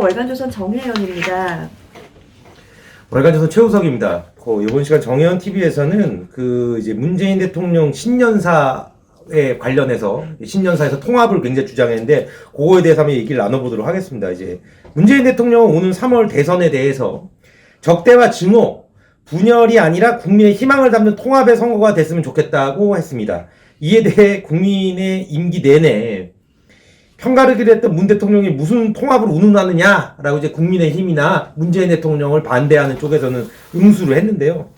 월간조선 정혜연입니다. 월간조선 최우석입니다. 이번 시간 정혜연 TV에서는 이제 문재인 대통령 신년사에 관련해서 신년사에서 통합을 굉장히 주장했는데 그거에 대해서 한번 얘기를 나눠보도록 하겠습니다. 이제 문재인 대통령은 오는 3월 대선에 대해서 적대와 증오, 분열이 아니라 국민의 희망을 담는 통합의 선거가 됐으면 좋겠다고 했습니다. 이에 대해 국민의 임기 내내 편가르기를 했던 문 대통령이 무슨 통합을 운운하느냐라고 이제 국민의힘이나 문재인 대통령을 반대하는 쪽에서는 응수를 했는데요.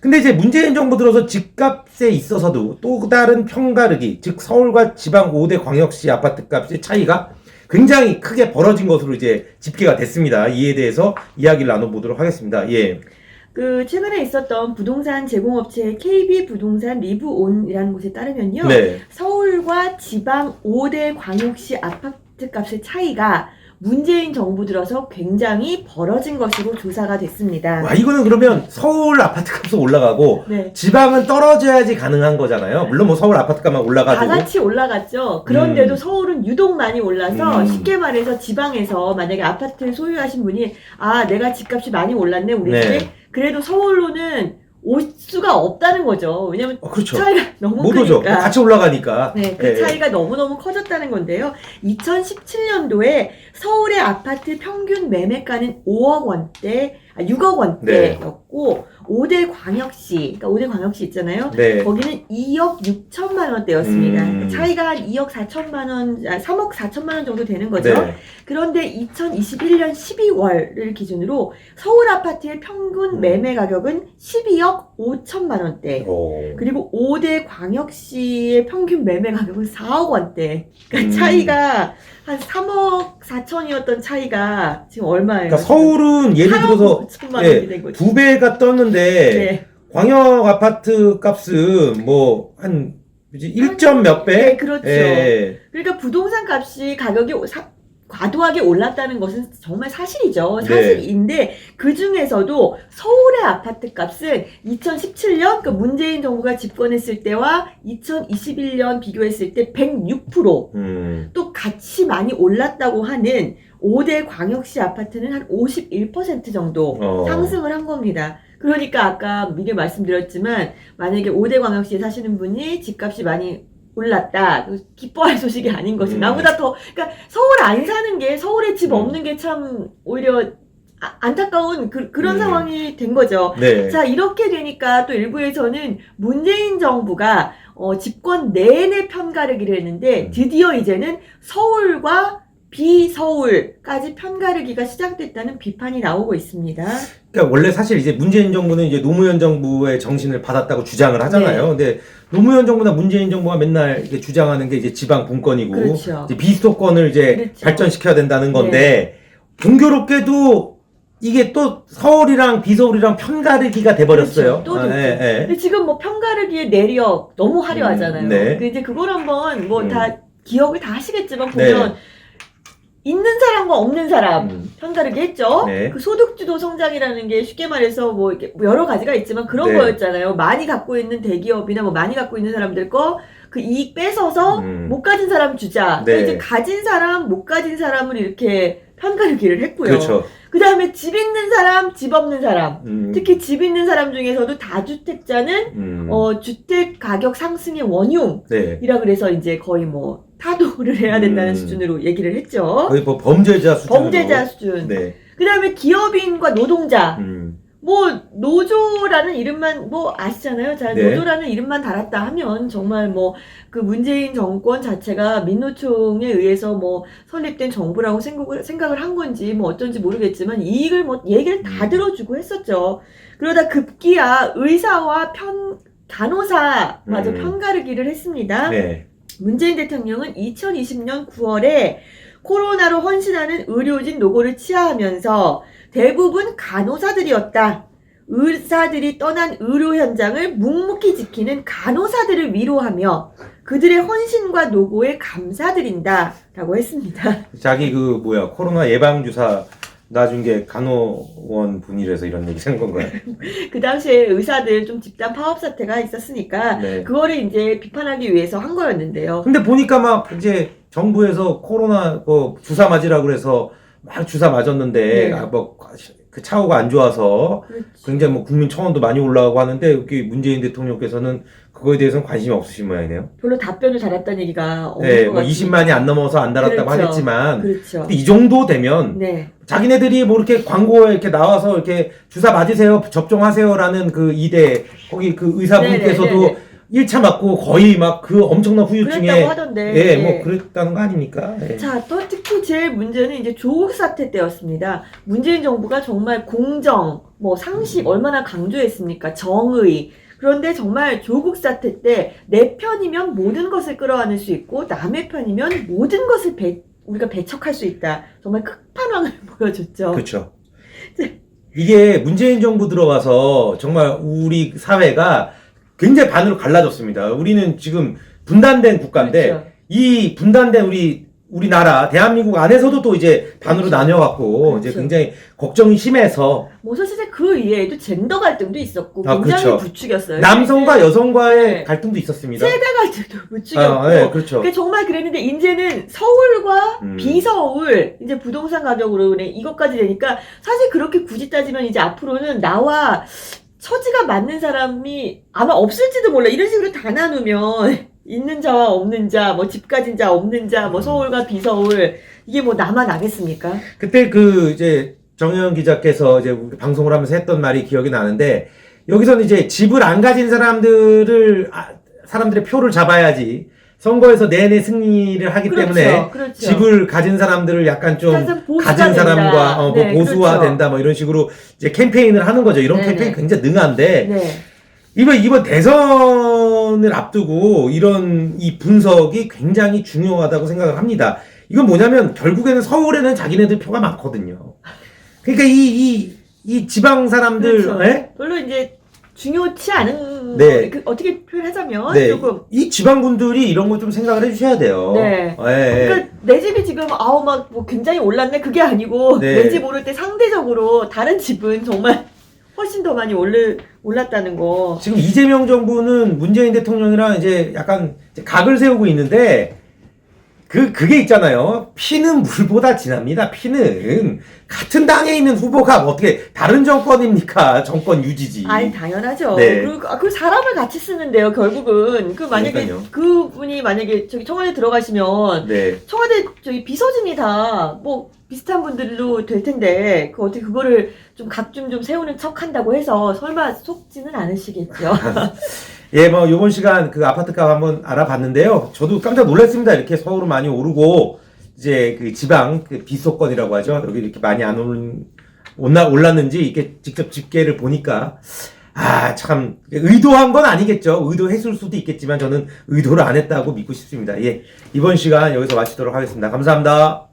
근데 이제 문재인 정부 들어서 집값에 있어서도 또 다른 편가르기, 즉 서울과 지방 5대 광역시 아파트 값의 차이가 굉장히 크게 벌어진 것으로 이제 집계가 됐습니다. 이에 대해서 이야기를 나눠보도록 하겠습니다. 예. 최근에 있었던 부동산 제공업체 KB부동산 리브온이라는 곳에 따르면요. 네. 서울과 지방 5대 광역시 아파트 값의 차이가 문재인 정부 들어서 굉장히 벌어진 것으로 조사가 됐습니다. 와, 이거는 그러면 서울 아파트 값은 올라가고 네. 지방은 떨어져야지 가능한 거잖아요. 물론 뭐 서울 아파트 값만 올라가도 다 같이 올라갔죠. 그런데도 서울은 유독 많이 올라서 쉽게 말해서 지방에서 만약에 아파트를 소유하신 분이 내가 집값이 많이 올랐네 우리 네. 집에. 그래도 서울로는 올 수가 없다는 거죠. 왜냐면 그렇죠. 차이가 너무 못 오죠. 크니까. 같이 올라가니까. 네, 그 차이가 너무너무 커졌다는 건데요. 2017년도에 서울의 아파트 평균 매매가는 6억 원대였고 5대 광역시, 그러니까 5대 광역시 있잖아요. 네. 거기는 2억 6천만 원대였습니다. 차이가 한 2억 4천만 원, 3억 4천만 원 정도 되는 거죠. 네. 그런데 2021년 12월을 기준으로 서울 아파트의 평균 매매 가격은 12억 5천만 원대. 그리고 5대 광역시의 평균 매매 가격은 4억 원대. 그러니까 차이가 한 3억 4천이었던 차이가 지금 얼마예요? 그러니까 서울은 예를 들어서 5천만 원이 된 거죠. 2배가 떴는데 네. 광역 아파트 값은 뭐 한 1점 몇 배? 네, 그렇죠. 예. 그러니까 부동산 값이 가격이 과도하게 올랐다는 것은 정말 사실이죠. 네. 사실인데 그 중에서도 서울의 아파트 값은 2017년 그 문재인 정부가 집권했을 때와 2021년 비교했을 때 106%, 또 같이 많이 올랐다고 하는 5대 광역시 아파트는 한 51% 정도 상승을 한 겁니다. 그러니까 아까 미리 말씀드렸지만 만약에 5대 광역시에 사시는 분이 집값이 많이 올랐다. 기뻐할 소식이 아닌 거지. 나보다 더, 그러니까 서울 안 사는 게, 서울에 집 없는 게 참 오히려 안타까운 그런 상황이 된 거죠. 네. 자, 이렇게 되니까 또 일부에서는 문재인 정부가 집권 내내 편가르기를 했는데 드디어 이제는 서울과 비서울까지 편가르기가 시작됐다는 비판이 나오고 있습니다. 그러니까 원래 사실 이제 문재인 정부는 이제 노무현 정부의 정신을 받았다고 주장을 하잖아요. 네. 근데 노무현 정부나 문재인 정부가 맨날 이렇게 주장하는 게 이제 지방 분권이고 그렇죠. 이제 비수도권을 이제 그렇죠. 발전시켜야 된다는 건데 공교롭게도 이게 또 서울이랑 비서울이랑 편가르기가 돼버렸어요. 그렇죠. 또 됐죠. 근데 지금 뭐 편가르기의 내력 너무 화려하잖아요. 네. 이제 그걸 한번 뭐 다 기억을 다 하시겠지만 보면 있는 사람과 없는 사람 편가르기 했죠. 네. 그 소득주도 성장이라는 게 쉽게 말해서 뭐 이렇게 여러 가지가 있지만 그런 네. 거였잖아요. 많이 갖고 있는 대기업이나 뭐 많이 갖고 있는 사람들 거 그 이익 뺏어서 못 가진 사람 주자. 네. 이제 가진 사람, 못 가진 사람을 이렇게 편가르기를 했고요. 그렇죠. 그 다음에 집 있는 사람, 집 없는 사람. 특히 집 있는 사람 중에서도 다주택자는 주택 가격 상승의 원흉이라 그래서 이제 거의 뭐 타도를 해야 된다는 수준으로 얘기를 했죠. 거의 뭐 범죄자 수준. 네. 그 다음에 기업인과 노동자. 뭐 노조라는 이름만 뭐 아시잖아요. 잘 네. 노조라는 이름만 달았다 하면 정말 뭐 그 문재인 정권 자체가 민노총에 의해서 뭐 설립된 정부라고 생각을 한 건지 뭐 어쩐지 모르겠지만 이익을 뭐 얘기를 다 들어주고 했었죠. 그러다 급기야 의사와 간호사마저 편가르기를 했습니다. 네. 문재인 대통령은 2020년 9월에 코로나로 헌신하는 의료진 노고를 치하하면서 대부분 간호사들이었다. 의사들이 떠난 의료 현장을 묵묵히 지키는 간호사들을 위로하며 그들의 헌신과 노고에 감사드린다 라고 했습니다. 자기 코로나 예방주사 놔준 게 간호원 분이라서 이런 얘기 한 건가요? 그 당시에 의사들 좀 집단 파업 사태가 있었으니까 그거를 이제 비판하기 위해서 한 거였는데요. 근데 보니까 막 이제 정부에서 코로나 주사 맞으라고 그래서 막 주사 맞았는데, 네. 그 차후가 안 좋아서 그렇지. 굉장히 뭐 국민 청원도 많이 올라가고 하는데, 여기 문재인 대통령께서는 그거에 대해서는 관심이 없으신 모양이네요. 별로 답변을 달았다는 얘기가 없는 네, 것 뭐 같습니다. 20만이 안 넘어서 안 달았다고 그렇죠. 하겠지만, 그렇죠. 근데 이 정도 되면, 네. 자기네들이 뭐 이렇게 광고에 이렇게 나와서 이렇게 주사 맞으세요, 접종하세요라는 그 이대, 거기 그 의사분께서도 네네네네. 1차 맞고 거의 막 그 엄청난 후유증에, 그랬다고 하던데. 예, 네. 뭐 그랬다는 거 아닙니까? 예. 자, 또 특히 제일 문제는 이제 조국 사태 때였습니다. 문재인 정부가 정말 공정, 뭐 상식 얼마나 강조했습니까? 정의. 그런데 정말 조국 사태 때 내 편이면 모든 것을 끌어안을 수 있고 남의 편이면 모든 것을 우리가 배척할 수 있다. 정말 끝판왕을 보여줬죠. 그렇죠. 이게 문재인 정부 들어와서 정말 우리 사회가 굉장히 반으로 갈라졌습니다. 우리는 지금 분단된 국가인데, 그렇죠. 이 분단된 우리나라, 대한민국 안에서도 또 이제 반으로 그렇죠. 나뉘어갖고, 그렇죠. 이제 굉장히 걱정이 심해서, 뭐 사실 그 이외에도 젠더 갈등도 있었고 아, 굉장히 그렇죠. 부추겼어요. 남성과 여성과의 네. 갈등도 있었습니다. 세대 갈등도 부추겼고 아, 네, 그렇죠. 그러니까 정말 그랬는데 이제는 서울과 음. 비서울 이제 부동산 가격으로 그래 이것까지 되니까 사실 그렇게 굳이 따지면 이제 앞으로는 나와 처지가 맞는 사람이 아마 없을지도 몰라. 이런 식으로 다 나누면 있는 자와 없는 자, 뭐 집 가진 자, 없는 자, 뭐 서울과 비서울 이게 뭐 나만 아겠습니까? 그때 그 이제 정혜연 기자께서 이제 우리 방송을 하면서 했던 말이 기억이 나는데, 여기서는 이제 집을 안 가진 사람들의 표를 잡아야지 선거에서 내내 승리를 하기 때문에 그렇죠. 집을 가진 사람들을 약간 좀 사실 보수가 가진 사람과 된다. 뭐 네, 보수화 그렇죠. 된다 뭐 이런 식으로 이제 캠페인을 하는 거죠. 이런 네네. 캠페인 굉장히 능한데, 네. 이번 대선을 앞두고 이런 이 분석이 굉장히 중요하다고 생각을 합니다. 이건 뭐냐면 결국에는 서울에는 자기네들 표가 많거든요. 그러니까 이 지방 사람들, 그렇죠. 예? 별로 이제 중요치 않은 네. 어떻게 표현하자면 네, 조금 이 지방분들이 이런 거 좀 생각을 해주셔야 돼요. 네. 예. 그러니까 내 집이 지금 막 뭐 굉장히 올랐네 그게 아니고 네. 내 집 오를 때 상대적으로 다른 집은 정말 훨씬 더 많이 올랐다는 거. 지금 이재명 정부는 문재인 대통령이랑 이제 약간 이제 각을 세우고 있는데, 그게 있잖아요. 피는 물보다 진합니다. 피는. 같은 당에 있는 후보가 어떻게 다른 정권입니까? 정권 유지지. 아니 당연하죠. 네. 그리고 그 사람을 같이 쓰는데요. 결국은 그 만약에 그러니까요. 그분이 만약에 저기 청와대 들어가시면 네. 청와대 저기 비서진이 다 뭐 비슷한 분들로 될 텐데 그 어떻게 그거를 좀 각 좀 세우는 척 한다고 해서 설마 속지는 않으시겠죠. 예, 뭐, 요번 시간 그 아파트값 한번 알아봤는데요. 저도 깜짝 놀랐습니다. 이렇게 서울은 많이 오르고, 이제 그 지방, 그 비소권이라고 하죠. 여기 이렇게 많이 안 올랐는지, 이렇게 직접 집계를 보니까, 참, 의도한 건 아니겠죠. 의도했을 수도 있겠지만, 저는 의도를 안 했다고 믿고 싶습니다. 예, 이번 시간 여기서 마치도록 하겠습니다. 감사합니다.